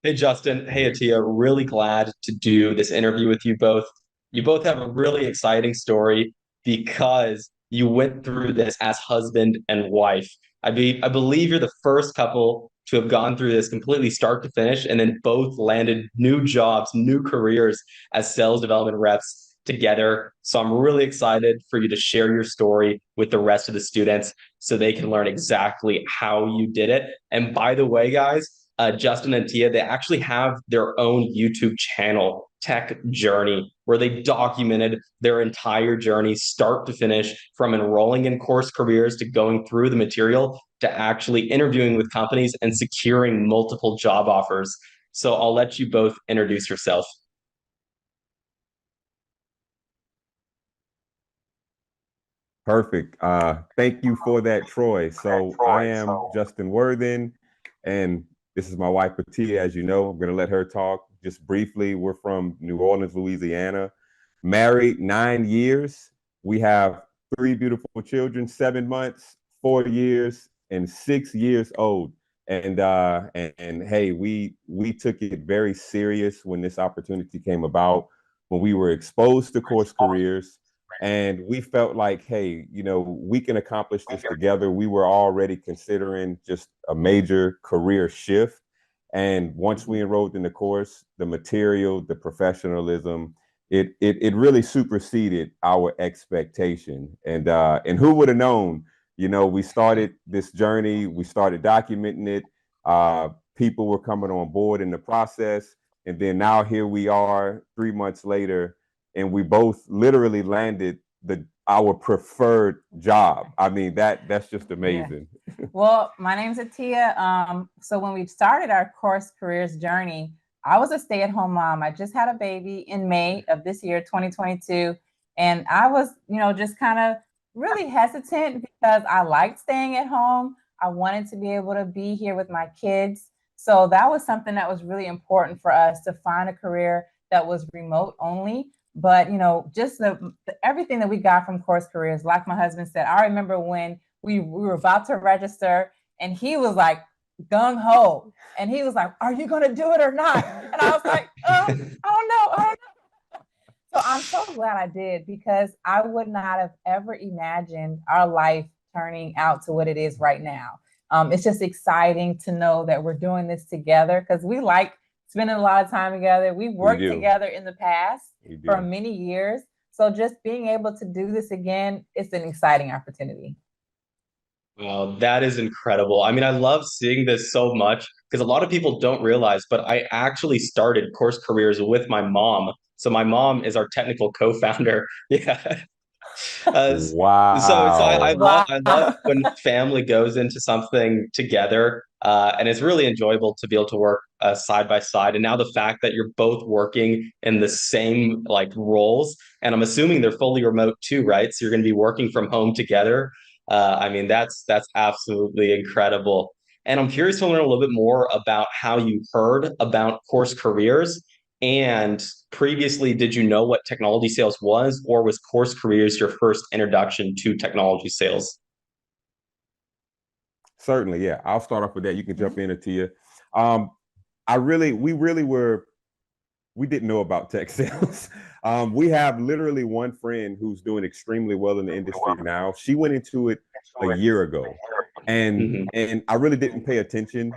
Hey Justin, hey Atia, really glad to do this interview with you both. You both have a really exciting story because you went through this as husband and wife. I believe you're the first couple to have gone through this completely start to finish and then both landed new jobs, new careers as sales development reps together. So I'm really excited for you to share your story with the rest of the students so they can learn exactly how you did it. And by the way, guys, Justin and Tia, they actually have their own YouTube channel, Tech Journey, where they documented their entire journey, start to finish, from enrolling in course careers to going through the material to actually interviewing with companies and securing multiple job offers. So I'll let you both introduce yourself. Perfect. Thank you for that, Troy. So I am Justin Worthen, and this is my wife, Patia. As you know, I'm going to let her talk just briefly. We're from New Orleans, Louisiana, married 9 years. We have three beautiful children, 7 months, 4 years, and 6 years old. And hey, we took it very serious when this opportunity came about, when we were exposed to course careers and we felt like, hey, we can accomplish this together. We were already considering just a major career shift. And once we enrolled in the course, the material, the professionalism, it really superseded our expectation. And who would have known? We started this journey, we started documenting it. People were coming on board in the process, and then now here we are, 3 months later, and we both literally landed the our preferred job. I mean, that's just Yeah. amazing. Well, my name's Atia. So when we started our course careers journey, I was a stay-at-home mom. I just had a baby in May of this year, 2022. And I was, just kind of really hesitant because I liked staying at home. I wanted to be able to be here with my kids. So that was something that was really important for us to find a career that was remote only. But, just everything that we got from course careers, like my husband said, I remember when we were about to register and he was like gung ho. And he was like, "Are you going to do it or not?" And I was like, "Oh, I don't know. I don't know." So I'm so glad I did because I would not have ever imagined our life turning out to what it is right now. It's just exciting to know that we're doing this together because we like spending a lot of time together. We've We worked do. together in the past We for do. many years. So just being able to do this again, it's an exciting opportunity. Wow, that is incredible. I mean, I love seeing this so much because a lot of people don't realize, but I actually started course careers with my mom. So my mom is our technical co-founder. Yeah. So I Wow. love Wow. when family goes into something together, and it's really enjoyable to be able to work side by side. And now the fact that you're both working in the same like roles, and I'm assuming they're fully remote too, right? So you're going to be working from home together. I mean, that's absolutely incredible. And I'm curious to learn a little bit more about how you heard about course careers. And previously, did you know what technology sales was, or was course careers your first introduction to technology sales? Certainly, yeah. I'll start off with that. You can jump in, Atia. Um, we didn't know about tech sales. We have literally one friend who's doing extremely well in the industry now. She went into it a year ago, and Mhm. and I really didn't pay attention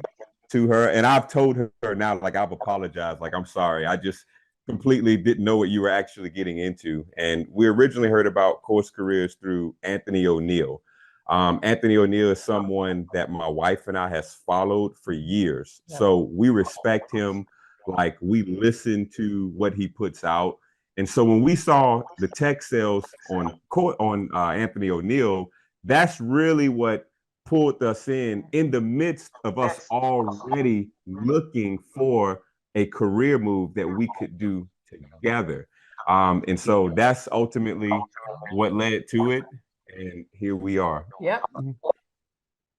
to her. And I've told her now, like I've apologized, like I'm sorry. I just completely didn't know what you were actually getting into. And we originally heard about course careers through Anthony O'Neill. Anthony O'Neill is someone that my wife and I has followed for years. Yep. So we respect him, like we listen to what he puts out. And so when we saw the tech sales on Anthony O'Neill, that's really what pulled us in the midst of us already looking for a career move that we could do together. And so that's ultimately what led to it. And here we are. Yep.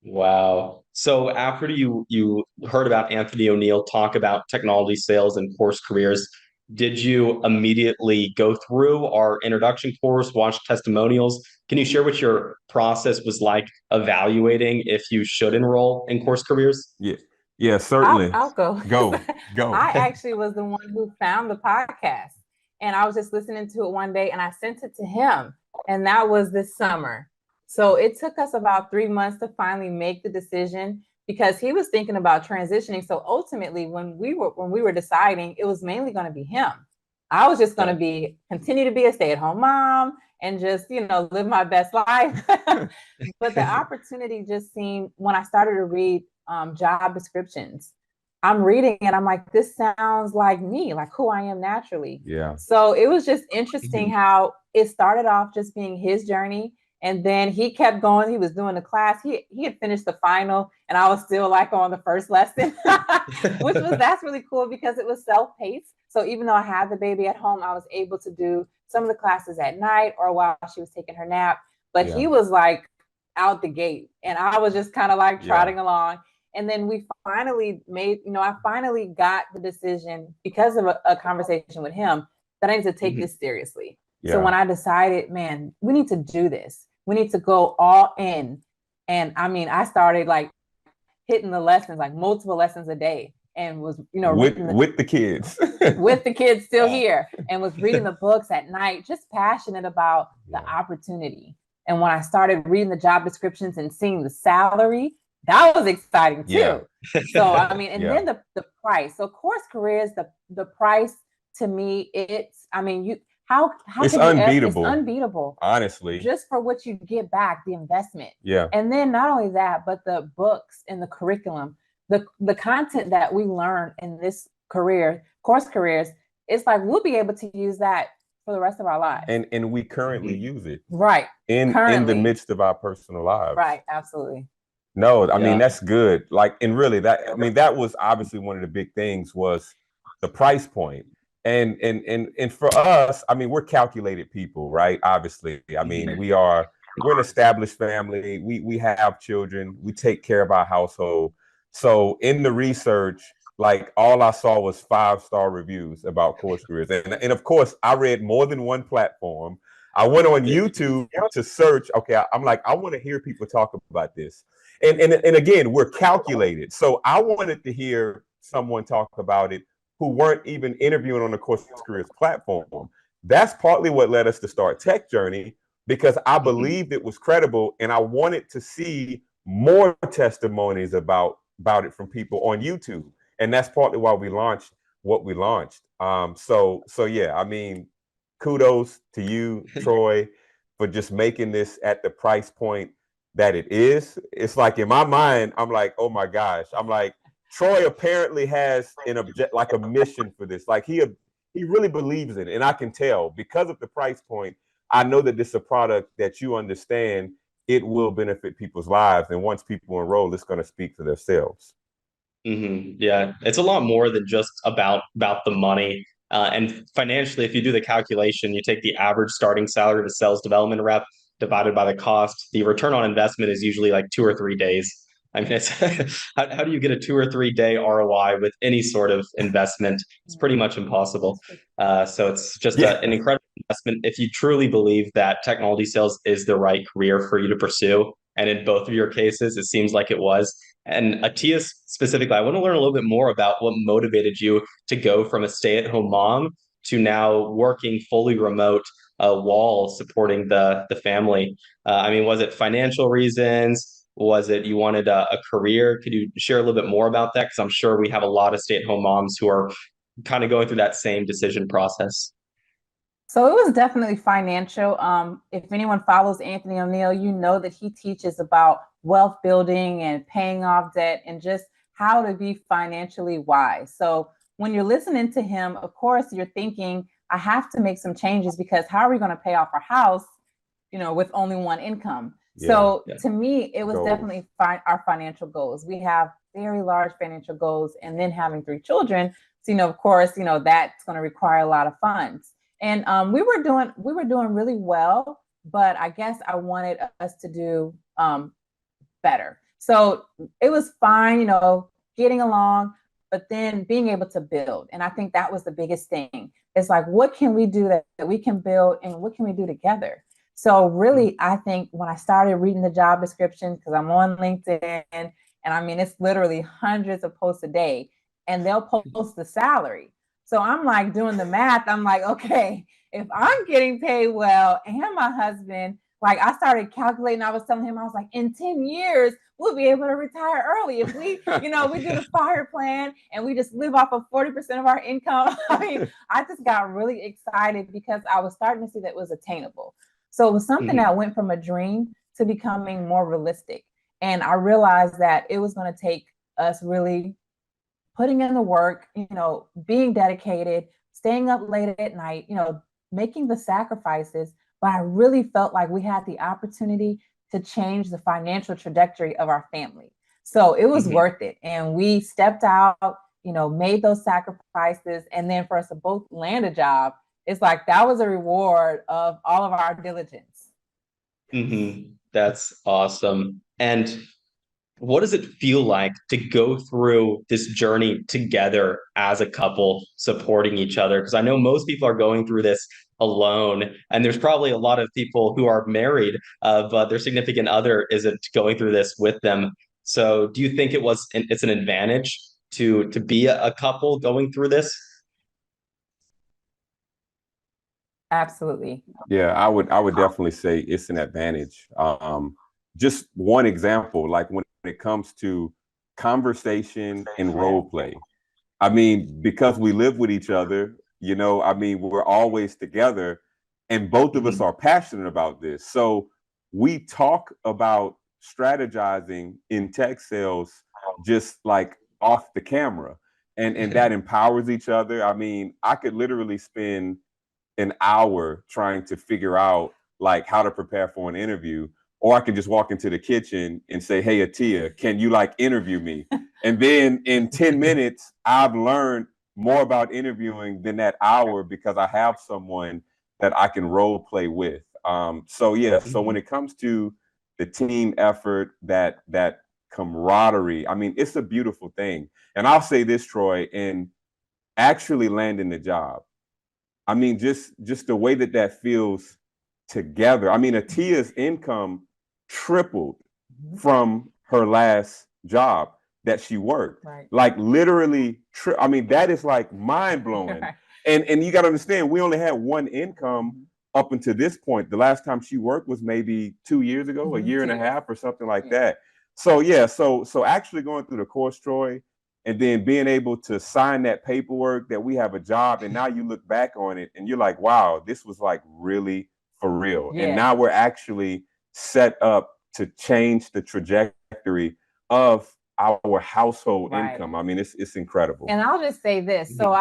Wow. So after you heard about Anthony O'Neill talk about technology sales and course careers, did you immediately go through our introduction course, watch testimonials? Can you share what your process was like evaluating if you should enroll in course careers? Yeah. Yeah, certainly. I'll go. Go, go. I actually was the one who found the podcast, and I was just listening to it one day, and I sent it to him, and that was this summer. So it took us about 3 months to finally make the decision because he was thinking about transitioning. So ultimately, when we were deciding, it was mainly going to be him. I was just going to continue to be a stay-at-home mom and just live my best life. But the opportunity just seemed, when I started to read job descriptions, I'm reading and I'm like, this sounds like me, like who I am naturally. Yeah. So it was just interesting how it started off just being his journey. And then he kept going. He was doing the class. He had finished the final, and I was still like on the first lesson, that's really cool because it was self-paced. So even though I had the baby at home, I was able to do some of the classes at night or while she was taking her nap. But he was like out the gate, and I was just kind of like trotting along. And then we finally made, I finally got the decision because of a conversation with him that I need to take this seriously. Yeah. So when I decided, man, we need to do this. We need to go all in. And I mean, I started like hitting the lessons, like multiple lessons a day, and was, with the kids, with the kids still here, and was reading the books at night, just passionate about the opportunity. And when I started reading the job descriptions and seeing the salary, that was exciting too. Yeah. So, I mean, and then the price. So Course Careers, the price to me, how it's unbeatable. It's unbeatable. Honestly. Just for what you get back, the investment. Yeah. And then not only that, but the books and the curriculum, the content that we learn in this Course Careers, it's like we'll be able to use that for the rest of our lives. And we currently use it. Right. In the midst of our personal lives. Right, absolutely. No, I mean, that's good. Like, and really that was obviously one of the big things was the price point. And for us, I mean, we're calculated people, right? Obviously. I mean, we're an established family. We have children. We take care of our household. So in the research, like all I saw was 5-star reviews about Course Careers. And of course, I read more than one platform. I went on YouTube to search. Okay, I'm like, I want to hear people talk about this. And again, we're calculated. So I wanted to hear someone talk about it who weren't even interviewing on the Course Careers platform. That's partly what led us to start Tech Journey, because I believed it was credible, and I wanted to see more testimonies about it from people on YouTube. And that's partly why we launched what we launched. So yeah, I mean, kudos to you, Troy, for just making this at the price point that it is. It's like in my mind, I'm like, oh my gosh. I'm like, Troy apparently has a mission for this. Like he really believes in it. And I can tell because of the price point, I know that this is a product that you understand it will benefit people's lives. And once people enroll, it's going to speak for themselves. Yeah, it's a lot more than just about the money. And financially, if you do the calculation, you take the average starting salary of a sales development rep divided by the cost, the return on investment is usually like 2 or 3 days. I mean, it's how do you get a 2 or 3 day ROI with any sort of investment? It's pretty much impossible. So it's just an incredible investment if you truly believe that technology sales is the right career for you to pursue. And in both of your cases, it seems like it was. And Atiya specifically, I want to learn a little bit more about what motivated you to go from a stay-at-home mom to now working fully remote while supporting the family. I mean, was it financial reasons? Was it you wanted a career? Could you share a little bit more about that? Because I'm sure we have a lot of stay-at-home moms who are kind of going through that same decision process. So it was definitely financial. If anyone follows Anthony O'Neal, you know that he teaches about wealth building and paying off debt and just how to be financially wise. So when you're listening to him, of course, you're thinking, I have to make some changes because how are we going to pay off our house, with only one income? So to me, it was definitely our financial goals. We have very large financial goals, and then having 3 children. So, of course, that's going to require a lot of funds. And we were doing really well, but I guess I wanted us to do better. So it was fine, getting along, but then being able to build. And I think that was the biggest thing. It's like, what can we do that we can build, and what can we do together? So really, I think when I started reading the job description, because I'm on LinkedIn, and And I mean, it's literally hundreds of posts a day, and they'll post the salary. So I'm like doing the math. I'm like, okay, if I'm getting paid well and my husband, like I started calculating, I was telling him, I was like, in 10 years, we'll be able to retire early. If we, we do the fire plan and we just live off of 40% of our income. I mean, I just got really excited because I was starting to see that it was attainable. So it was something that went from a dream to becoming more realistic. And I realized that it was going to take us really putting in the work, being dedicated, staying up late at night, making the sacrifices. But I really felt like we had the opportunity to change the financial trajectory of our family. So it was worth it. And we stepped out, made those sacrifices. And then for us to both land a job, it's like that was a reward of all of our diligence. That's awesome. And what does it feel like to go through this journey together as a couple, supporting each other? Because I know most people are going through this alone, and there's probably a lot of people who are married, but their significant other isn't going through this with them. So do you think it's an advantage to be a couple going through this? Absolutely. Yeah, I would definitely say it's an advantage. Just one example, like when it comes to conversation and role play. I mean, because we live with each other, I mean, we're always together, and both of us are passionate about this. So we talk about strategizing in tech sales just like off the camera, and that empowers each other. I mean, I could literally spend an hour trying to figure out like how to prepare for an interview, or I can just walk into the kitchen and say, hey, Atia, can you like interview me? And then in 10 minutes, I've learned more about interviewing than that hour because I have someone that I can role play with. So when it comes to the team effort, that camaraderie, I mean, it's a beautiful thing. And I'll say this, Troy, in actually landing the job, I mean, just the way that feels together. I mean, Atia's income tripled from her last job that she worked. Right. Like literally, I mean, that is like mind blowing. Right. And you got to understand, we only had one income up until this point. The last time she worked was maybe 2 years ago, a year and a half or something like that. So so actually going through the course, Troy, and then being able to sign that paperwork that we have a job, and now you look back on it and you're like, wow, this was like really for real. Yeah. And now we're actually set up to change the trajectory of our household income. I mean, it's incredible. And I'll just say this. So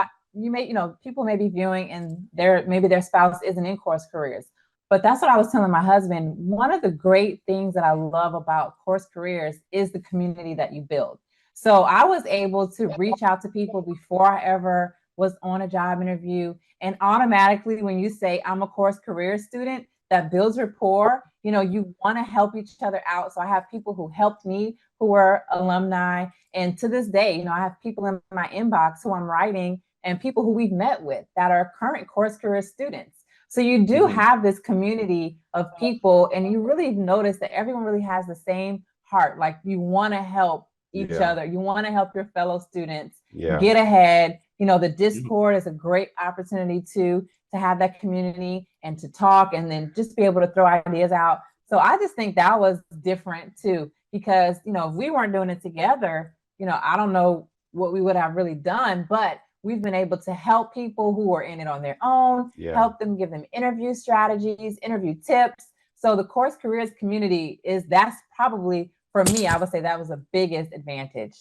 people may be viewing and maybe their spouse isn't in Course Careers. But that's what I was telling my husband. One of the great things that I love about Course Careers is the community that you build. So I was able to reach out to people before I ever was on a job interview. And automatically, when you say I'm a Course Careers student, that builds rapport. You want to help each other out. So I have people who helped me who were alumni. And to this day, I have people in my inbox who I'm writing and people who we've met with that are current Course Careers students. So you do have this community of people, and you really notice that everyone really has the same heart. Like you want to help each other. You want to help your fellow students get ahead. The Discord is a great opportunity to have that community and to talk and then just be able to throw ideas out. So I just think that was different too, because, if we weren't doing it together, I don't know what we would have really done, but we've been able to help people who are in it on their own, help them, give them interview strategies, interview tips. So the Course Careers community that's probably, for me, I would say that was the biggest advantage.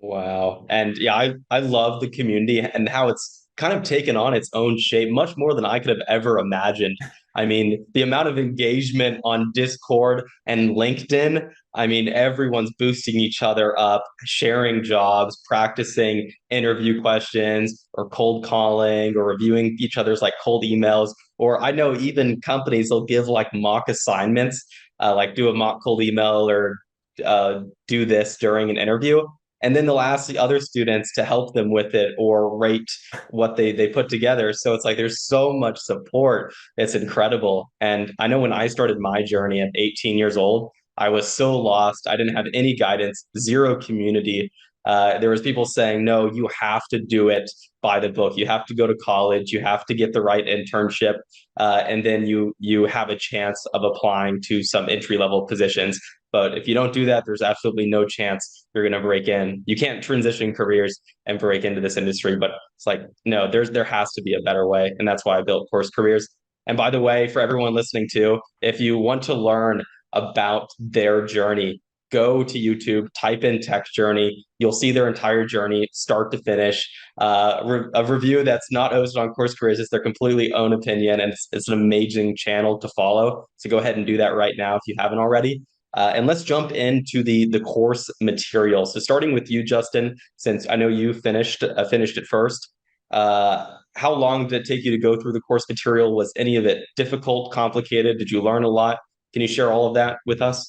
Wow. And yeah, I love the community and how it's kind of taken on its own shape, much more than I could have ever imagined. I mean, the amount of engagement on Discord and LinkedIn, I mean, everyone's boosting each other up, sharing jobs, practicing interview questions or cold calling or reviewing each other's like cold emails. Or I know even companies will give like mock assignments, like do a mock cold email or do this during an interview. And then they'll ask the other students to help them with it or rate what they put together. So it's like there's so much support. It's incredible. And I know when I started my journey at 18 years old, I was so lost. I didn't have any guidance, zero community. There was people saying, no, you have to do it by the book. You have to go to college. You have to get the right internship, and then you have a chance of applying to some entry level positions. But if you don't do that, there's absolutely no chance you're going to break in. You can't transition careers and break into this industry. But it's like, no, there has to be a better way, and that's why I built Course Careers. And by the way, for everyone listening too, if you want to learn about their journey, go to YouTube, type in Tech Journey. You'll see their entire journey, start to finish. A review that's not hosted on Course Careers. It's their completely own opinion, and it's an amazing channel to follow. So go ahead and do that right now if you haven't already. And let's jump into the course material. So starting with you, Justin, since I know you finished it first. How long did it take you to go through the course material? Was any of it difficult, complicated? Did you learn a lot? Can you share all of that with us?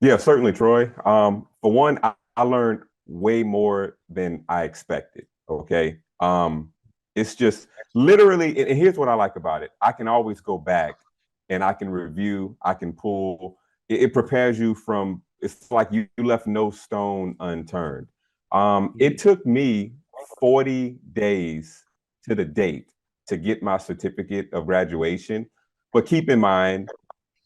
Yeah, certainly, Troy. For one, I learned way more than I expected. Okay. It's just literally, and here's what I like about it. I can always go back and I can review, I can pull. It prepares you from, it's like you left no stone unturned. It took me 40 days to the date to get my certificate of graduation. But keep in mind,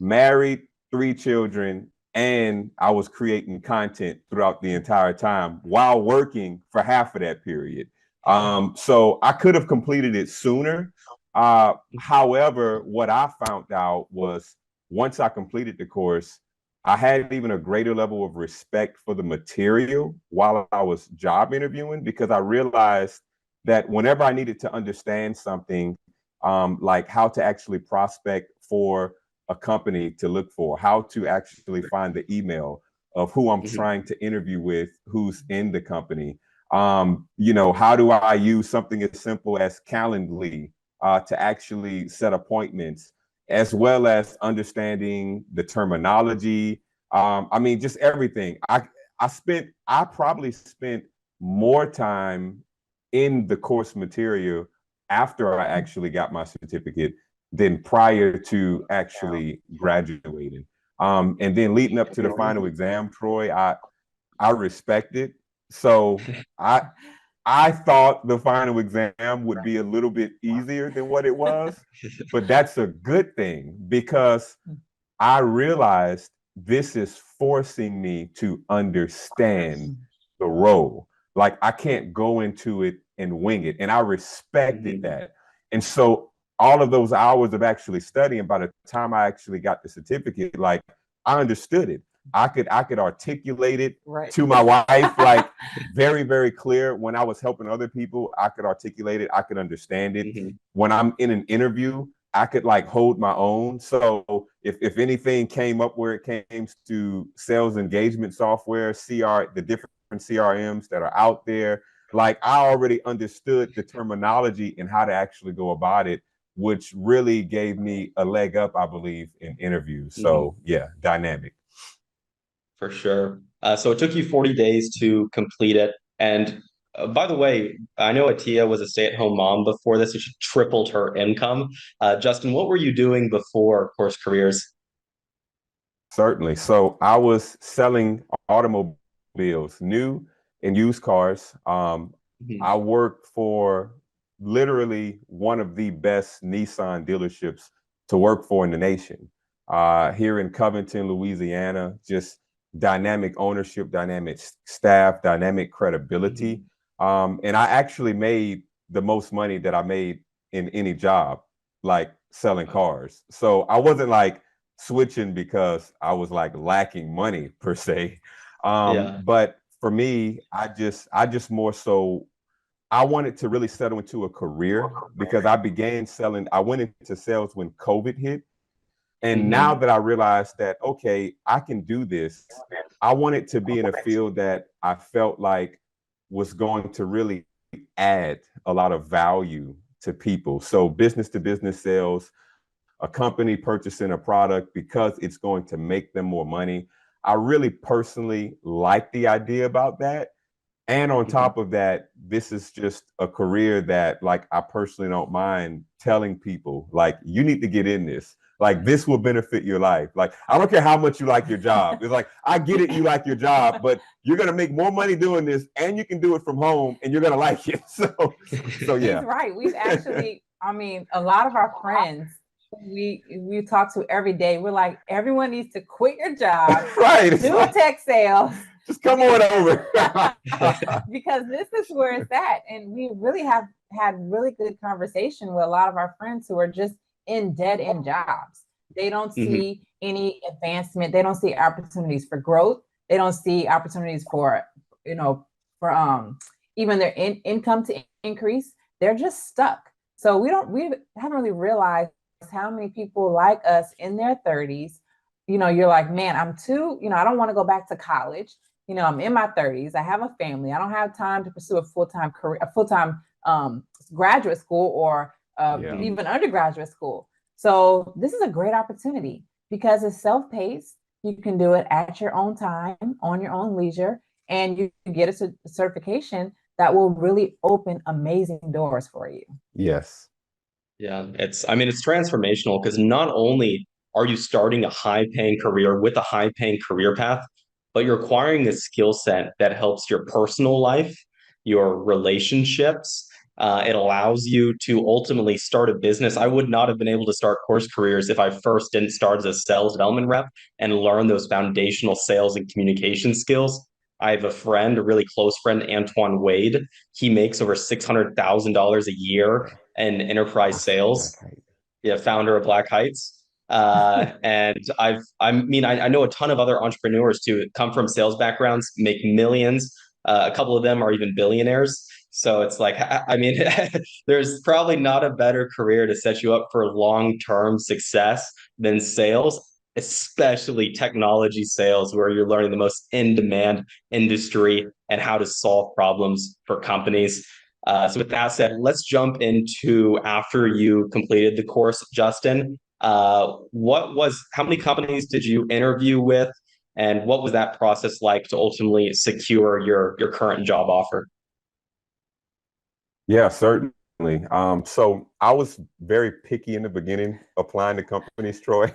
married, 3 children, and I was creating content throughout the entire time while working for half of that period. So I could have completed it sooner. However, what I found out was once I completed the course, I had even a greater level of respect for the material while I was job interviewing, because I realized that whenever I needed to understand something, like how to actually prospect for a company to look for, how to actually find the email of who I'm trying to interview with, who's in the company. How do I use something as simple as Calendly to actually set appointments, as well as understanding the terminology. Just everything. I probably spent more time in the course material after I actually got my certificate than prior to actually graduating. And then leading up to the final exam, Troy, I respect it. So I thought the final exam would be a little bit easier than what it was, but that's a good thing because I realized this is forcing me to understand the role. Like I can't go into it and wing it. And I respected that. And so all of those hours of actually studying, by the time I actually got the certificate, like I understood it. I could articulate it to my wife, like very, very clear. When I was helping other people, I could articulate it. I could understand it. When I'm in an interview, I could like hold my own. So if anything came up where it came to sales engagement software, the different CRMs that are out there, like I already understood the terminology and how to actually go about it, which really gave me a leg up, I believe, in interviews. So yeah, dynamic. For sure. So it took you 40 days to complete it. And by the way, I know Atia was a stay-at-home mom before this, and she tripled her income. Justin, what were you doing before Course Careers? Certainly. So I was selling automobiles, new and used cars. I worked for literally one of the best Nissan dealerships to work for in the nation. Here in Covington, Louisiana, just dynamic ownership, dynamic staff, dynamic credibility. And I actually made the most money that I made in any job, like selling cars. So I wasn't like switching because I was like lacking money per se. But for me, I just more so, I wanted to really settle into a career because I went into sales when COVID hit. And now that I realized that, okay, I can do this, I wanted to be in a field that I felt like was going to really add a lot of value to people. So business to business sales, a company purchasing a product because it's going to make them more money. I really personally like the idea about that. And on top of that, this is just a career that like I personally don't mind telling people, like, you need to get in this. Like, this will benefit your life. Like, I don't care how much you like your job. It's like, I get it, you like your job, but you're gonna make more money doing this, and you can do it from home, and you're gonna like it. So yeah. He's right. We've actually, I mean, a lot of our friends we talk to every day, we're like, everyone needs to quit your job, right. do like, tech sales. Just come on over. Because this is where it's at. And we really have had really good conversation with a lot of our friends who are just in dead-end jobs. They don't see any advancement. They don't see opportunities for growth. They don't see opportunities for, for even their income to increase. They're just stuck. So we haven't really realized how many people like us in their 30s. You're like, man, I don't want to go back to college. I'm in my 30s. I have a family. I don't have time to pursue a full-time career, a full-time graduate school or even undergraduate school. So this is a great opportunity because it's self-paced. You can do it at your own time, on your own leisure, and you can get a certification that will really open amazing doors for you. Yes. Yeah, it's transformational because not only are you starting a high-paying career with a high-paying career path, but you're acquiring a skill set that helps your personal life, your relationships. It allows you to ultimately start a business. I would not have been able to start Course Careers if I first didn't start as a sales development rep and learn those foundational sales and communication skills. I have a friend, a really close friend, Antoine Wade. He makes over $600,000 a year in enterprise sales. Yeah, founder of Black Heights. And I know a ton of other entrepreneurs too, come from sales backgrounds, make millions. A couple of them are even billionaires. So it's like, there's probably not a better career to set you up for long-term success than sales, especially technology sales, where you're learning the most in-demand industry and how to solve problems for companies. So with that said, let's jump into after you completed the course, Justin. How many companies did you interview with, and what was that process like to ultimately secure your current job offer? Yeah, certainly. So I was very picky in the beginning applying to companies, Troy.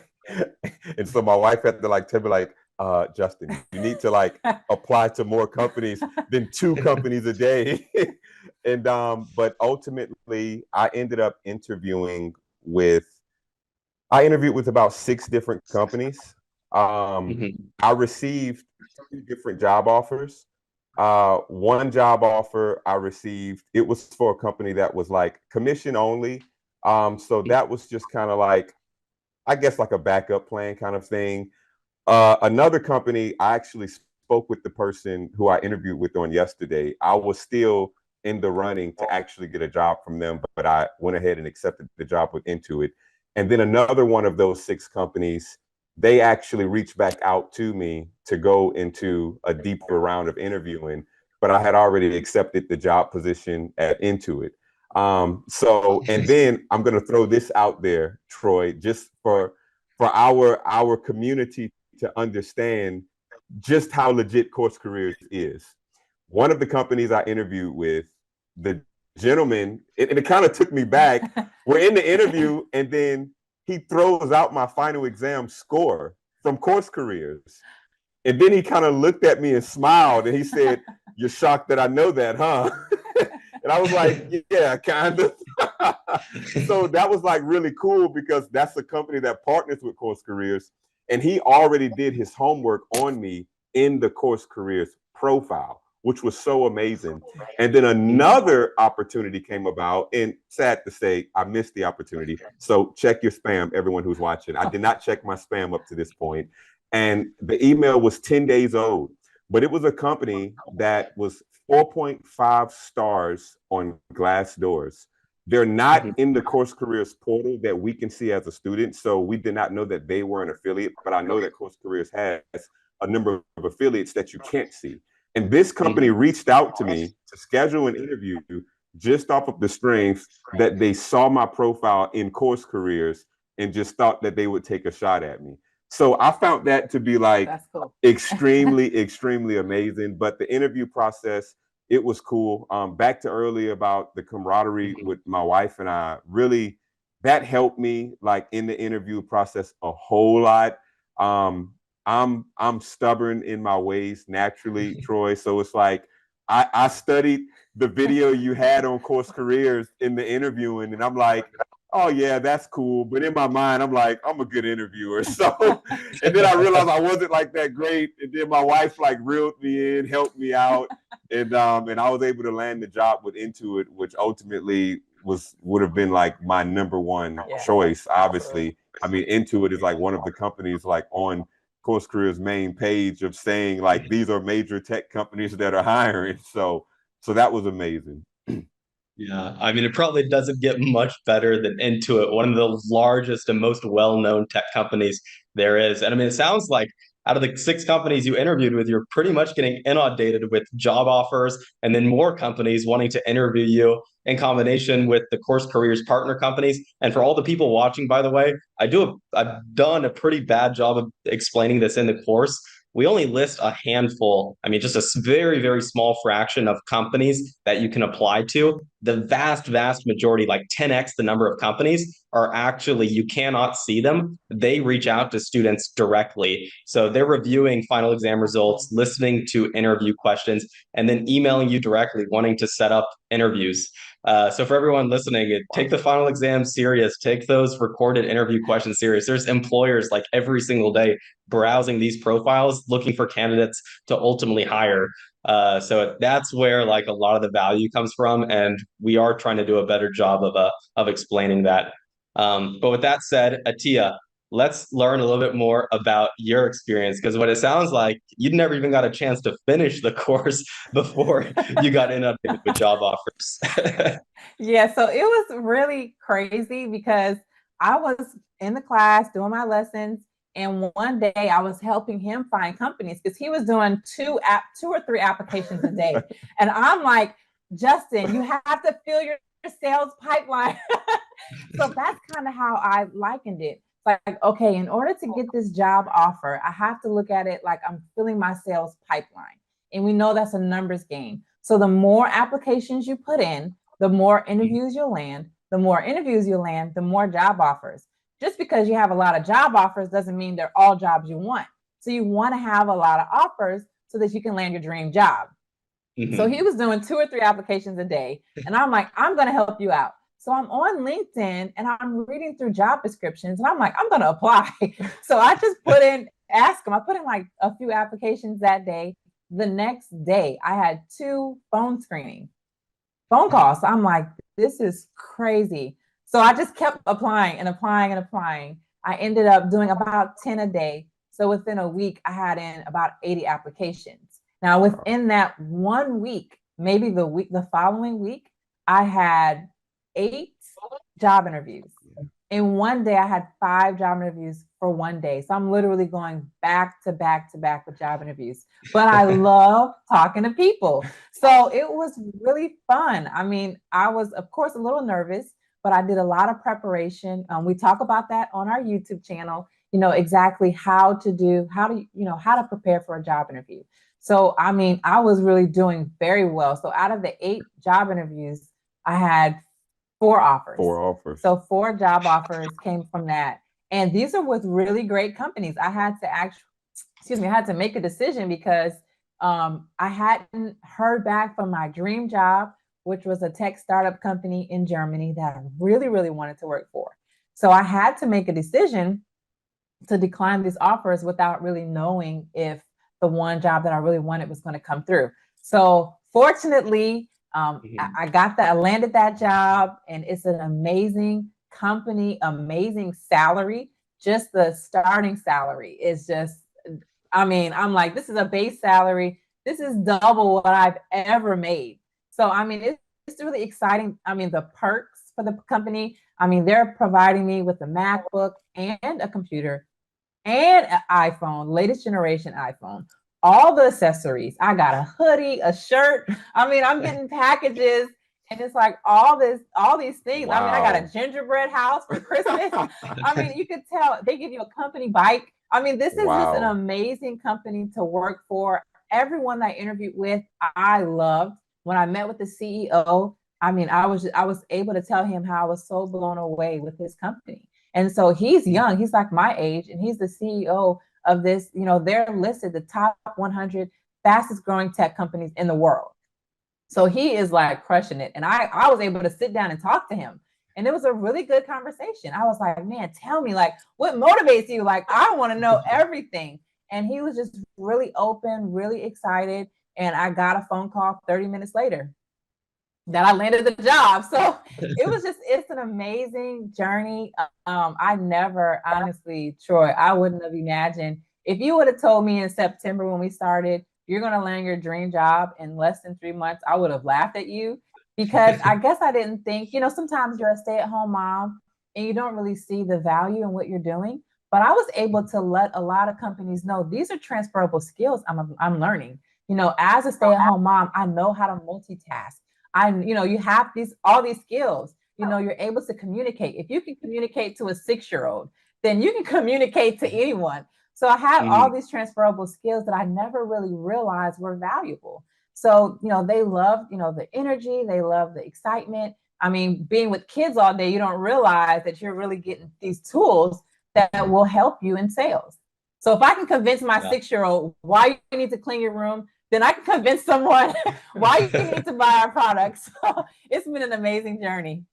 And so my wife had to tell me Justin, you need to apply to more companies than 2 companies a day. And but ultimately I ended up interviewed with about 6 different companies. I received 2 different job offers. One job offer I received, it was for a company that was commission only. So that was just kind of I guess a backup plan kind of thing. Another company, I actually spoke with the person who I interviewed with on yesterday. I was still in the running to actually get a job from them, but I went ahead and accepted the job with Intuit. And then another one of those 6 companies, they actually reached back out to me to go into a deeper round of interviewing, but I had already accepted the job position at Intuit. And then I'm going to throw this out there, Troy, just for our community to understand just how legit Course Careers is. One of the companies I interviewed with, the gentleman, and it kind of took me back. We're in the interview, and then he throws out my final exam score from Course Careers. And then he kind of looked at me and smiled, and he said, "You're shocked that I know that, huh?" And I was like, "Yeah, kind of." So that was really cool because that's a company that partners with Course Careers. And he already did his homework on me in the Course Careers profile, which was so amazing. And then another opportunity came about, and sad to say, I missed the opportunity. So check your spam, everyone who's watching. I did not check my spam up to this point. And the email was 10 days old, but it was a company that was 4.5 stars on Glassdoor. They're not in the Course Careers portal that we can see as a student. So we did not know that they were an affiliate, but I know that Course Careers has a number of affiliates that you can't see. And this company reached out to me to schedule an interview just off of the strength that they saw my profile in Course Careers and just thought that they would take a shot at me. So I found that to be cool. extremely amazing. But the interview process, it was cool. Back to earlier about the camaraderie with my wife and I, really that helped me like in the interview process a whole lot. I'm stubborn in my ways naturally, Troy. So it's like I studied the video you had on Course Careers in the interviewing, and I'm like, oh yeah, that's cool. But in my mind, I'm like, I'm a good interviewer. So, and then I realized I wasn't like that great. And then my wife like reeled me in, helped me out, and I was able to land the job with Intuit, which ultimately would have been like my number one choice. Obviously, I mean, Intuit is like one of the companies like on Course Careers main page of saying like these are major tech companies that are hiring. So that was amazing. Yeah, I mean, it probably doesn't get much better than Intuit, one of the largest and most well-known tech companies there is. And I mean, it sounds like out of the 6 companies you interviewed with, you're pretty much getting inundated with job offers, and then more companies wanting to interview you in combination with the Course Careers partner companies. And for all the people watching, by the way, I've done a pretty bad job of explaining this in the course. We only list a handful, I mean, just a very, very small fraction of companies that you can apply to. The vast, vast majority, like 10x the number of companies, are actually, you cannot see them. They reach out to students directly. So they're reviewing final exam results, listening to interview questions, and then emailing you directly, wanting to set up interviews. So for everyone listening, take the final exam serious. Take those recorded interview questions serious. There's employers like every single day browsing these profiles, looking for candidates to ultimately hire. So that's where like a lot of the value comes from, and we are trying to do a better job of explaining that. But with that said, Atiya, let's learn a little bit more about your experience, because what it sounds like, you never even got a chance to finish the course before you got inundated with job offers. Yeah, so it was really crazy because I was in the class doing my lessons, and one day I was helping him find companies because he was doing 2 or 3 applications a day. And I'm like, Justin, you have to fill your sales pipeline. So that's kind of how I likened it. Like, okay, in order to get this job offer, I have to look at it like I'm filling my sales pipeline. And we know that's a numbers game. So the more applications you put in, the more interviews you'll land. The more interviews you land, the more job offers. Just because you have a lot of job offers doesn't mean they're all jobs you want. So you want to have a lot of offers so that you can land your dream job. Mm-hmm. So he was doing 2 or 3 applications a day. And I'm like, I'm going to help you out. So I'm on LinkedIn and I'm reading through job descriptions and I'm like, I'm going to apply. So I just ask him. I put in like a few applications that day. The next day I had 2 phone calls. So I'm like, this is crazy. So I just kept applying and applying and applying. I ended up doing about 10 a day. So within a week, I had in about 80 applications. Now, within that 1 week, maybe the following week, I had 8 job interviews. In one day, I had 5 job interviews for one day. So I'm literally going back to back to back with job interviews. But I love talking to people. So it was really fun. I mean, I was, of course, a little nervous, but I did a lot of preparation. We talk about that on our YouTube channel, exactly how to prepare for a job interview. So, I mean, I was really doing very well. So out of the 8 job interviews, I had 4 offers. 4 offers. So 4 job offers came from that. And these are with really great companies. I had to make a decision because I hadn't heard back from my dream job, which was a tech startup company in Germany that I really, really wanted to work for. So I had to make a decision to decline these offers without really knowing if the one job that I really wanted was going to come through. So fortunately, I landed that job, and it's an amazing company, amazing salary. Just the starting salary is just, I mean, I'm like, this is a base salary. This is double what I've ever made. So, I mean, it's really exciting. I mean, the perks for the company, I mean, they're providing me with a MacBook and a computer and an iPhone, latest generation iPhone, all the accessories. I got a hoodie, a shirt. I mean, I'm getting packages, and it's like all these things. Wow. I mean, I got a gingerbread house for Christmas. I mean, you could tell they give you a company bike. I mean, this is just an amazing company to work for. Everyone that I interviewed with, I loved. When I met with the CEO, I mean, I was able to tell him how I was so blown away with his company. And so he's young, he's like my age, and he's the CEO of this, you know, they're listed the top 100 fastest growing tech companies in the world. So he is like crushing it. And I was able to sit down and talk to him. And it was a really good conversation. I was like, man, tell me, like, what motivates you? Like, I want to know everything. And he was just really open, really excited. And I got a phone call 30 minutes later that I landed the job. So it's an amazing journey. I never, honestly, Troy, I wouldn't have imagined if you would have told me in September when we started, you're going to land your dream job in less than 3 months, I would have laughed at you because I guess I didn't think, you know, sometimes you're a stay-at-home mom and you don't really see the value in what you're doing. But I was able to let a lot of companies know these are transferable skills I'm learning. You know, as a stay-at-home mom, I know how to multitask. You know, you have all these skills. You know, you're able to communicate. If you can communicate to a 6-year-old, then you can communicate to anyone. So I have all these transferable skills that I never really realized were valuable. So, you know, they love, you know, the energy, they love the excitement. I mean, being with kids all day, you don't realize that you're really getting these tools that will help you in sales. So if I can convince my 6-year-old why you need to clean your room, then I can convince someone why you need to buy our products. So it's been an amazing journey.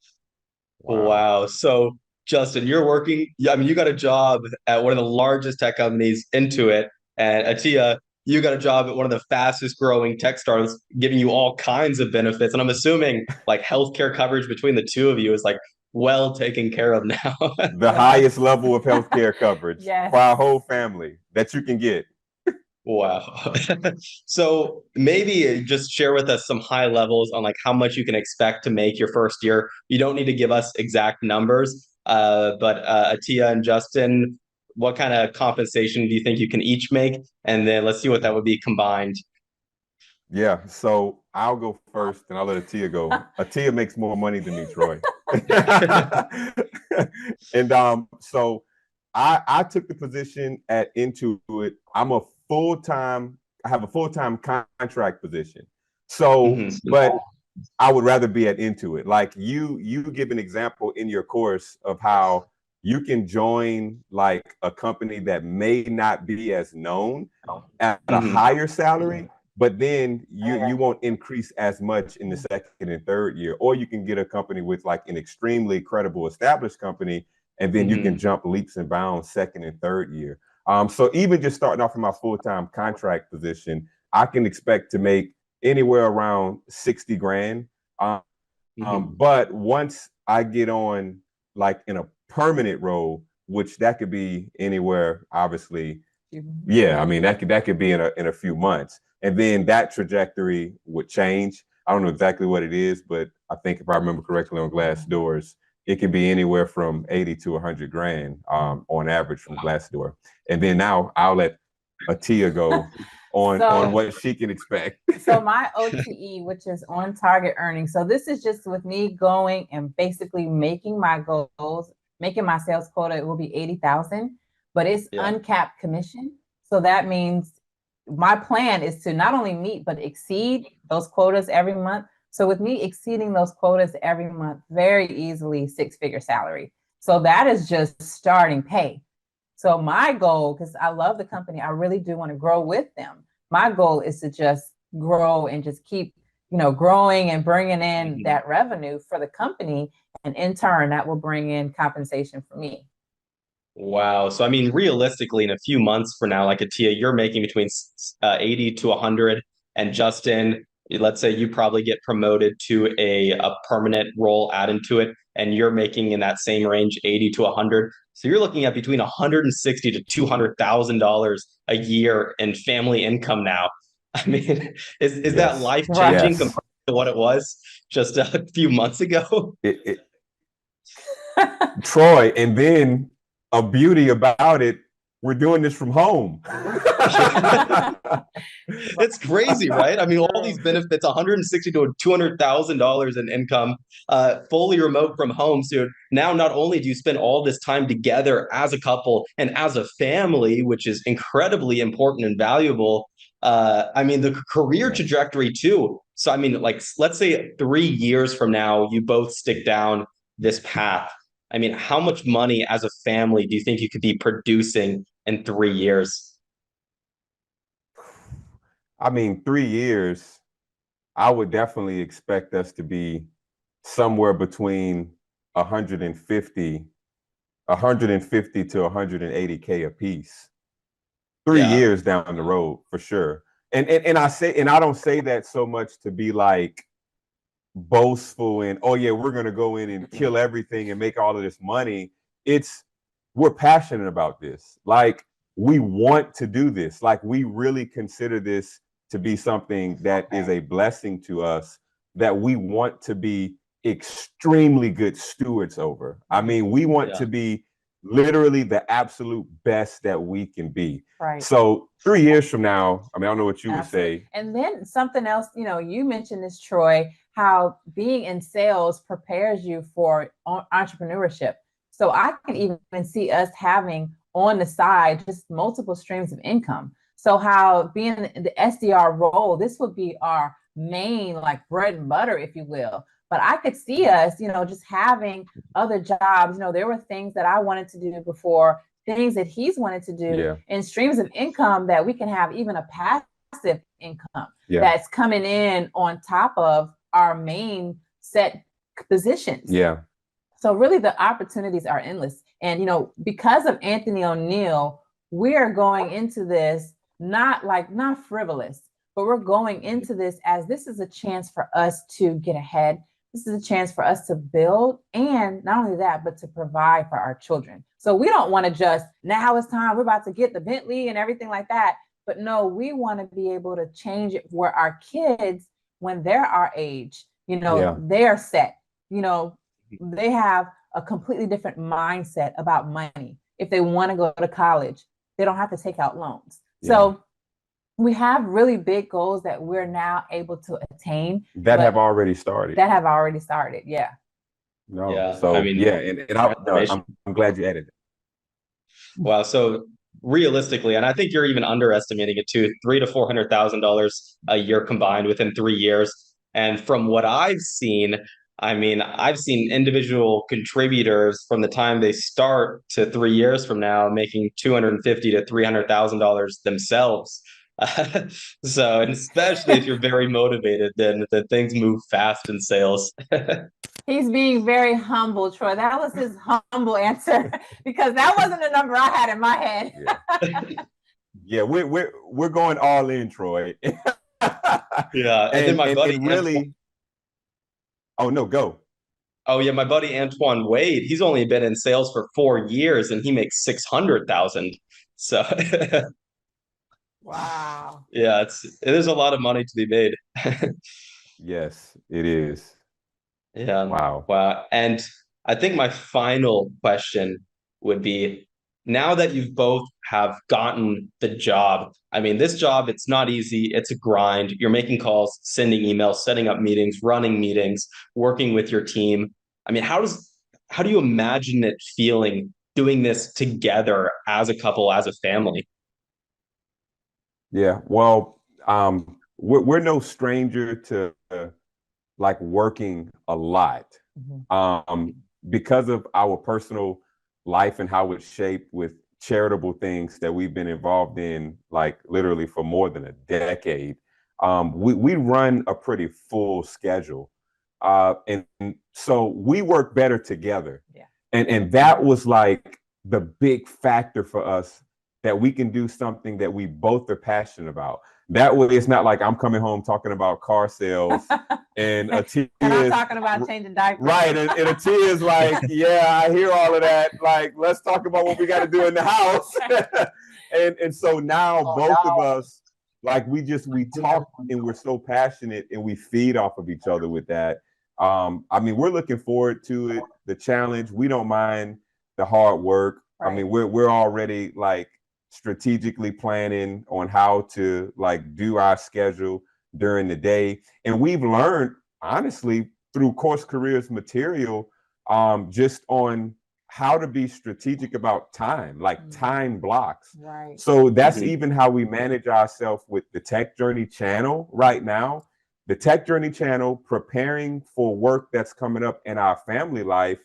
Wow. So Justin, you're working, I mean, you got a job at one of the largest tech companies, Intuit, and Atia, you got a job at one of the fastest growing tech startups, giving you all kinds of benefits. And I'm assuming like healthcare coverage between the two of you is like well taken care of now. The highest level of healthcare coverage Yes. for our whole family that you can get. Wow. So maybe just share with us some high levels on like how much you can expect to make your first year. You don't need to give us exact numbers, but Atia and Justin, what kind of compensation do you think you can each make? And then let's see what that would be combined. Yeah, so I'll go first and I'll let Atia go. Atia makes more money than me, Troy. And so I took the position at Intuit. I have a full-time contract position. So, but I would rather be at Intuit. Like you give an example in your course of how you can join like a company that may not be as known at a higher salary, but then you won't increase as much in the second and third year. Or you can get a company with like an extremely credible established company, and then you can jump leaps and bounds second and third year. So even just starting off in my full-time contract position, I can expect to make anywhere around 60 grand. But once I get on like in a permanent role, which that could be anywhere, obviously, yeah, I mean that could be in a few months, and then that trajectory would change. I don't know exactly what it is, but I think if I remember correctly on Glassdoor, it can be anywhere from 80 to 100 grand on average from Glassdoor. And then now I'll let Atia go on what she can expect. So my OTE, which is on target earnings. So this is just with me going and basically making my goals, making my sales quota, it will be 80,000, but it's uncapped commission. So that means my plan is to not only meet, but exceed those quotas every month. So with me exceeding those quotas every month, very easily 6-figure salary. So that is just starting pay. So my goal, because I love the company, I really do want to grow with them. My goal is to just grow and just keep, you know, growing and bringing in that revenue for the company. And in turn, that will bring in compensation for me. Wow. So, I mean, realistically, in a few months from now, like Atia, you're making between 80 to 100. And Justin, let's say you probably get promoted to a permanent role at Intuit, and you're making in that same range, 80 to 100. So you're looking at between 160 to $200,000 a year in family income now. I mean, is that life changing compared to what it was just a few months ago? Troy, and then a beauty about it, we're doing this from home. It's crazy, right? I mean, all these benefits, 160 to $200,000 in income, fully remote from home. So now not only do you spend all this time together as a couple and as a family, which is incredibly important and valuable. I mean, the career trajectory too. So, I mean, like, let's say 3 years from now, you both stick down this path. I mean, how much money as a family do you think you could be producing in 3 years? I mean, 3 years, I would definitely expect us to be somewhere between 150, 150 to 180K a piece. Three Yeah. years down the road for sure. And I say, and I don't say that so much to be like boastful and, oh yeah, we're gonna go in and kill everything and make all of this money. It's, we're passionate about this. Like, we want to do this. Like, we really consider this to be something that is a blessing to us, that we want to be extremely good stewards over. I mean, we want Yeah. to be literally the absolute best that we can be. Right. So 3 years from now, I mean, I don't know what you would Absolutely. say. And then something else, you know, you mentioned this, Troy, how being in sales prepares you for entrepreneurship. So I can even see us having on the side just multiple streams of income. So how being in the SDR role, this would be our main like bread and butter, if you will. But I could see us, you know, just having other jobs. You know, there were things that I wanted to do before, things that he's wanted to do, Yeah. and streams of income that we can have even a passive income Yeah. that's coming in on top of our main set positions. Yeah. So really the opportunities are endless. And, you know, because of Anthony O'Neal, we're going into this not frivolous, but we're going into this as this is a chance for us to get ahead. This is a chance for us to build, and not only that, but to provide for our children. So we don't want to just, now it's time, we're about to get the Bentley and everything like that. But no, we want to be able to change it where our kids, when they're our age, you know, Yeah. they're set, you know, they have a completely different mindset about money. If they want to go to college, they don't have to take out loans. Yeah. So we have really big goals that we're now able to attain That have already started. Yeah. No. Yeah, So I mean, yeah, and I'm glad you added it. wow. So realistically, and I think you're even underestimating it too, $300,000 to $400,000 a year combined within 3 years. And from what I've seen, I mean, I've seen individual contributors from the time they start to 3 years from now making $250,000 to $300,000 themselves. So, and especially if you're very motivated, then things move fast in sales. He's being very humble, Troy. That was his humble answer because that wasn't the number I had in my head. Yeah, we're going all in, Troy. Yeah, and then my buddy really. Oh no, go. Oh yeah, my buddy Antoine Wade. He's only been in sales for 4 years, and he makes 600,000. So Wow. yeah, it is a lot of money to be made. Yes, it is. Yeah. Wow. Wow. And I think my final question would be, now that you've both have gotten the job, I mean, this job, it's not easy. It's a grind. You're making calls, sending emails, setting up meetings, running meetings, working with your team. I mean, how do you imagine it feeling doing this together as a couple, as a family? Yeah. Well, we're no stranger to like working a lot. Because of our personal life and how it's shaped with charitable things that we've been involved in, like literally for more than a decade. We run a pretty full schedule. And so we work better together. Yeah. And that was like the big factor for us, that we can do something that we both are passionate about. That way, it's not like I'm coming home talking about car sales and Atia and I'm talking about changing diapers. Right, and Atia is like, yeah, I hear all of that. Like, let's talk about what we got to do in the house. and so now both of us, like, we talk and we're so passionate and we feed off of each other with that. I mean, we're looking forward to it, the challenge. We don't mind the hard work. Right. I mean, we're already like strategically planning on how to like do our schedule during the day. And we've learned, honestly, through Course Careers material, just on how to be strategic about time, like time blocks. Right. So that's even how we manage ourselves with the Tech Journey channel right now. the Tech Journey channel, preparing for work that's coming up in our family life,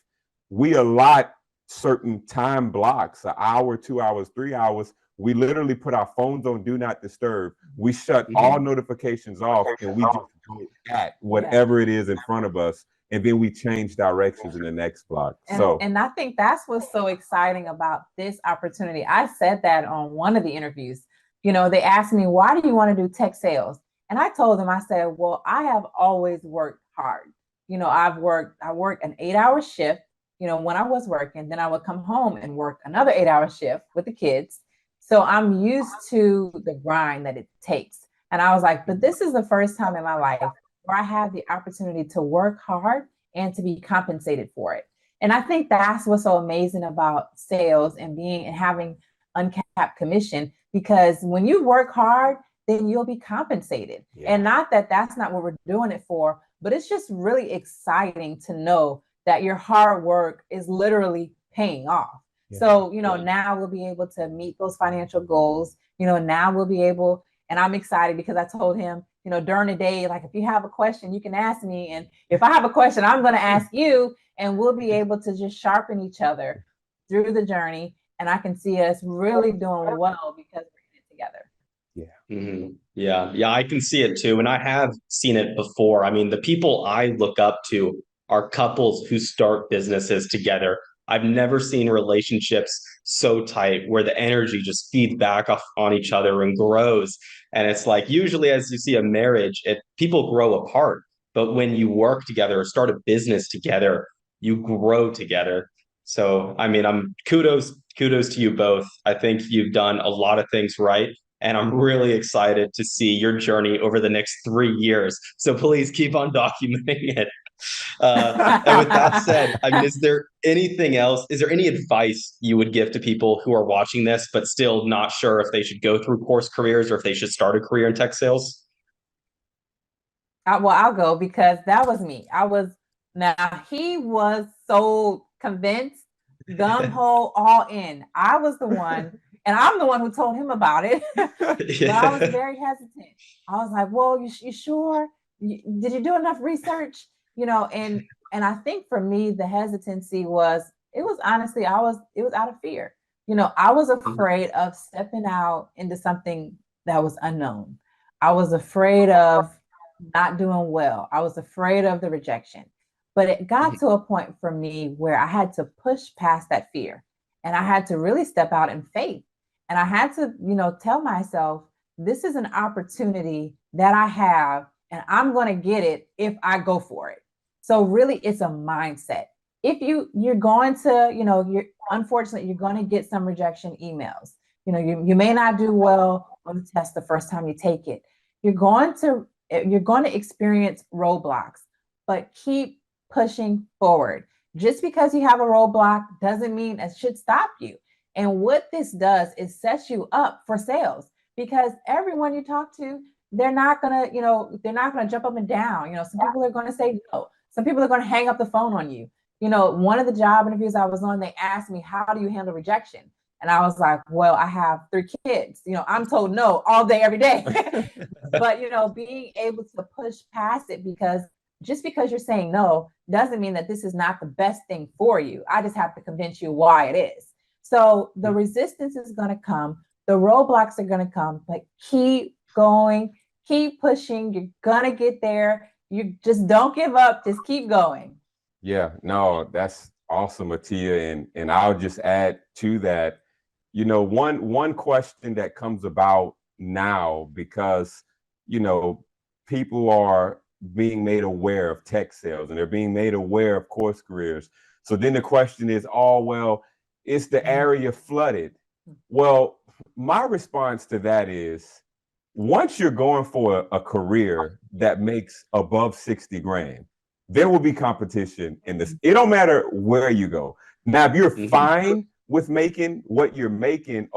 we allot certain time blocks, an hour, 2 hours, 3 hours. We literally put our phones on do not disturb. We shut all notifications off, and we just go at whatever it is in front of us, and then we change directions in the next block. And I think that's what's so exciting about this opportunity. I said that on one of the interviews. You know, they asked me, why do you want to do tech sales? And I told them, I said, well, I have always worked hard. You know, I worked an 8-hour shift, you know, when I was working, then I would come home and work another 8-hour shift with the kids. So I'm used to the grind that it takes. And I was like, but this is the first time in my life where I have the opportunity to work hard and to be compensated for it. And I think that's what's so amazing about sales and having uncapped commission, because when you work hard, then you'll be compensated. And not that that's not what we're doing it for, but it's just really exciting to know that your hard work is literally paying off. So, you know, now we'll be able to meet those financial goals. You know, now we'll be able, and I'm excited because I told him, you know, during the day, like, if you have a question, you can ask me. And if I have a question, I'm going to ask you, and we'll be able to just sharpen each other through the journey. And I can see us really doing well because we're in it together. Yeah, I can see it too. And I have seen it before. I mean, the people I look up to are couples who start businesses together. I've never seen relationships so tight where the energy just feeds back off on each other and grows. And it's like, usually as you see a marriage, people grow apart. But when you work together or start a business together, you grow together. So, I mean, kudos to you both. I think you've done a lot of things right. And I'm really excited to see your journey over the next 3 years. So please keep on documenting it. And with that said, I mean, is there anything else? Is there any advice you would give to people who are watching this, but still not sure if they should go through course careers or if they should start a career in tech sales? Well, I'll go, because that was me. Now he was so convinced, gun-ho, all in. I was the one, and I'm the one who told him about it. But I was very hesitant. I was like, well, you sure? Did you do enough research? You know, and I think for me, the hesitancy was honestly, it was out of fear. You know, I was afraid of stepping out into something that was unknown. I was afraid of not doing well. I was afraid of the rejection. But it got to a point for me where I had to push past that fear, and I had to really step out in faith. And I had to, you know, tell myself, this is an opportunity that I have, and I'm going to get it if I go for it. So really, it's a mindset. If you're going to, you know, unfortunately, you're going to get some rejection emails. You know, you may not do well on the test the first time you take it. You're going to experience roadblocks, but keep pushing forward. Just because you have a roadblock doesn't mean it should stop you. And what this does is sets you up for sales, because everyone you talk to, they're not gonna jump up and down. You know, some people are gonna say no. Some people are gonna hang up the phone on you. You know, one of the job interviews I was on, they asked me, how do you handle rejection? And I was like, well, I have 3 kids. You know, I'm told no all day, every day. But, you know, being able to push past it, because just because you're saying no doesn't mean that this is not the best thing for you. I just have to convince you why it is. So the resistance is going to come. The roadblocks are going to come, but keep going, keep pushing. You're going to get there. You just don't give up. Just keep going. Yeah, no, that's awesome, Atia. And I'll just add to that, you know, one question that comes about now, because, you know, people are being made aware of tech sales and they're being made aware of course careers. So then the question is, oh, well, is the area flooded? Well, my response to that is, once you're going for a career that makes above 60 grand, there will be competition in this. It don't matter where you go. Now, if you're fine with making what you're making,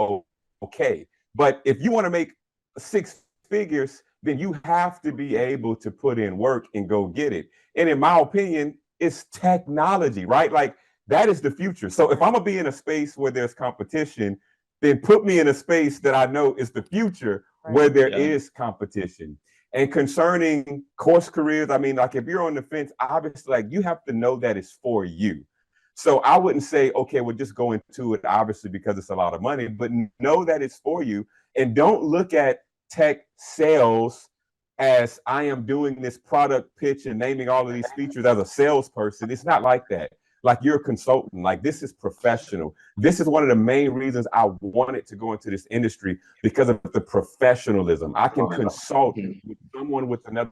okay. But if you want to make 6 figures, then you have to be able to put in work and go get it. And in my opinion, it's technology, right? Like, that is the future. So if I'm gonna be in a space where there's competition, then put me in a space that I know is the future, where there is competition. And concerning course careers, I mean, like if you're on the fence, obviously, like you have to know that it's for you. So I wouldn't say, okay, well, just go into it, obviously, because it's a lot of money, but know that it's for you. And don't look at tech sales as I am doing this product pitch and naming all of these features as a salesperson. It's not like that. Like you're a consultant, like this is professional. This is one of the main reasons I wanted to go into this industry, because of the professionalism. I can consult with someone with another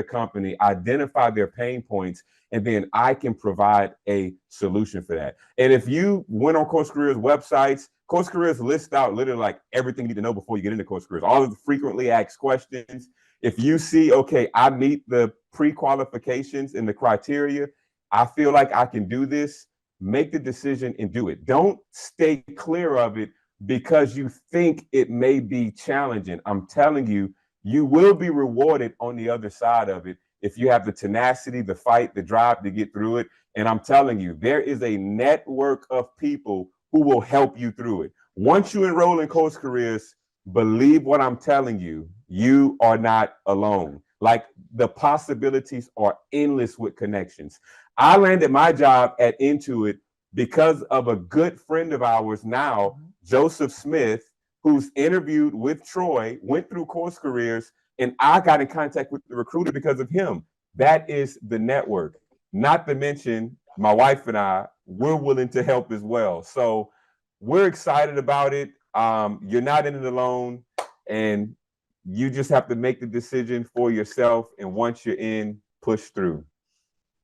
company, identify their pain points, and then I can provide a solution for that. And if you went on Course Careers websites, Course Careers list out literally like everything you need to know before you get into Course Careers, all of the frequently asked questions. If you see, okay, I meet the pre-qualifications and the criteria, I feel like I can do this, make the decision and do it. Don't stay clear of it because you think it may be challenging. I'm telling you, you will be rewarded on the other side of it if you have the tenacity, the fight, the drive to get through it. And I'm telling you, there is a network of people who will help you through it. Once you enroll in Course Careers, believe what I'm telling you, you are not alone. Like the possibilities are endless with connections. I landed my job at Intuit because of a good friend of ours now, Joseph Smith, who's interviewed with Troy, went through Course Careers, and I got in contact with the recruiter because of him. That is the network. Not to mention, my wife and I, we're willing to help as well. So we're excited about it. You're not in it alone, and you just have to make the decision for yourself. And once you're in, push through.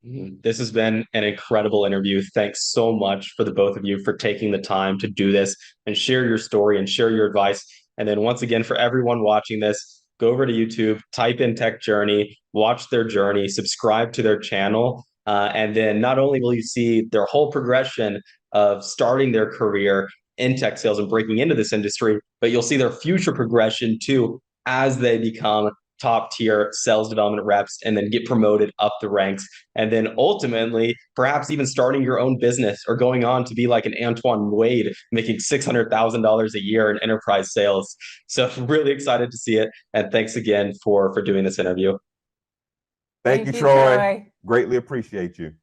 This has been an incredible interview. Thanks so much for the both of you for taking the time to do this and share your story and share your advice. And then once again, for everyone watching this, go over to YouTube, type in Tech Journey, watch their journey, subscribe to their channel. And then not only will you see their whole progression of starting their career in tech sales and breaking into this industry, but you'll see their future progression too as they become top tier sales development reps and then get promoted up the ranks. And then ultimately, perhaps even starting your own business or going on to be like an Antoine Wade, making $600,000 a year in enterprise sales. So really excited to see it. And thanks again for doing this interview. Thank you, Troy. Greatly appreciate you.